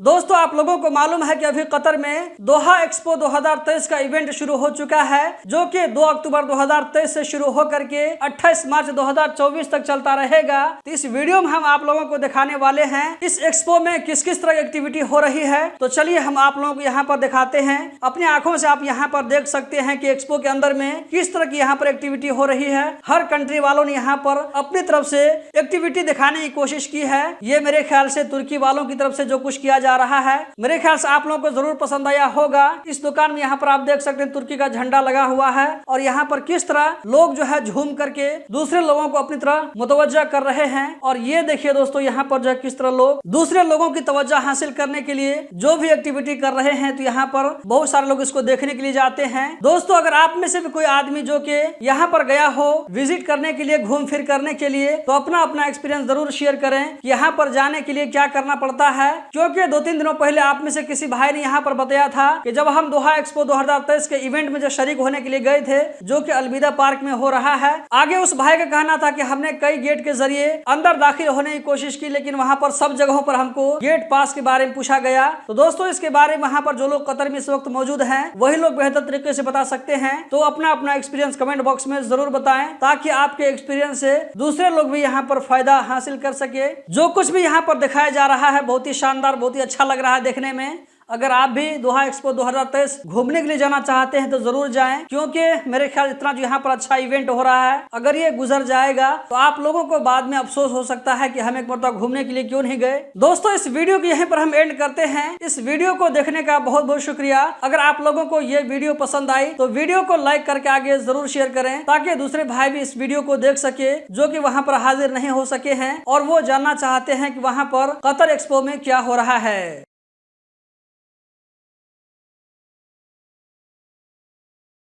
दोस्तों आप लोगों को मालूम है कि अभी कतर में दोहा एक्सपो 2023 का इवेंट शुरू हो चुका है, जो कि 2 अक्टूबर 2023 से शुरू होकर के 28 मार्च 2024 तक चलता रहेगा। तो इस वीडियो में हम आप लोगों को दिखाने वाले हैं इस एक्सपो में किस किस तरह की एक्टिविटी हो रही है। तो चलिए हम आप लोगों को यहाँ पर दिखाते हैं। अपनी आंखों से आप यहाँ पर देख सकते हैं कि एक्सपो के अंदर में किस तरह की यहाँ पर एक्टिविटी हो रही है। हर कंट्री वालों ने यहाँ पर अपनी तरफ से एक्टिविटी दिखाने की कोशिश की है। ये मेरे ख्याल से तुर्की वालों की तरफ से जो कुछ किया जा रहा है, मेरे ख्याल से आप लोगों को जरूर पसंद आया होगा। इस दुकान में यहाँ पर आप देख सकते हैं तुर्की का झंडा लगा हुआ है और यहाँ पर किस तरह लोग जो है झूम करके दूसरे लोगों को अपनी तरह मुतवज्जा कर रहे हैं। और ये देखिए दोस्तों यहाँ पर जो है किस तरह लोग दूसरे लोगों की तवज्जो हासिल करने के लिए जो भी एक्टिविटी कर रहे हैं, तो यहाँ पर बहुत सारे लोग इसको देखने के लिए जाते हैं। दोस्तों अगर आप में से भी कोई आदमी जो कि यहाँ पर गया हो विजिट करने के लिए, घूम फिर करने के लिए, तो अपना अपना एक्सपीरियंस जरूर शेयर करें कि यहाँ पर जाने के लिए क्या करना पड़ता है। क्योंकि 2-3 दिनों पहले आप में से किसी भाई ने यहाँ पर बताया था कि जब हम दोहा एक्सपो 2023 के इवेंट में जो शरीक होने के लिए गए थे, जो कि अलविदा पार्क में हो रहा है, आगे उस भाई का कहना था कि हमने कई गेट के जरिए अंदर दाखिल होने की कोशिश की, लेकिन वहाँ पर सब जगहों पर हमको गेट पास के बारे में पूछा गया। तो दोस्तों इसके बारे में वहाँ पर जो लोग कतर में इस वक्त मौजूद हैं, वही लोग बेहतर तरीके से बता सकते हैं। तो अपना अपना एक्सपीरियंस कमेंट बॉक्स में जरूर बताएं, ताकि आपके एक्सपीरियंस से दूसरे लोग भी यहाँ पर फायदा हासिल कर सके। जो कुछ भी यहाँ पर दिखाया जा रहा है बहुत ही शानदार, बहुत ही अच्छा लग रहा है देखने में। अगर आप भी दोहा एक्सपो 2023 घूमने के लिए जाना चाहते हैं तो जरूर जाएं, क्योंकि मेरे ख्याल इतना जो यहाँ पर अच्छा इवेंट हो रहा है, अगर ये गुजर जाएगा तो आप लोगों को बाद में अफसोस हो सकता है कि हम एक मरतबा घूमने के लिए क्यों नहीं गए। दोस्तों इस वीडियो को यहीं पर हम एंड करते हैं। इस वीडियो को देखने का बहुत बहुत शुक्रिया। अगर आप लोगों को ये वीडियो पसंद आई तो वीडियो को लाइक करके आगे जरूर शेयर करें, ताकि दूसरे भाई भी इस वीडियो को देख सके जो कि वहाँ पर हाजिर नहीं हो सके हैं और वो जानना चाहते हैं कि वहाँ पर कतर एक्सपो में क्या हो रहा है।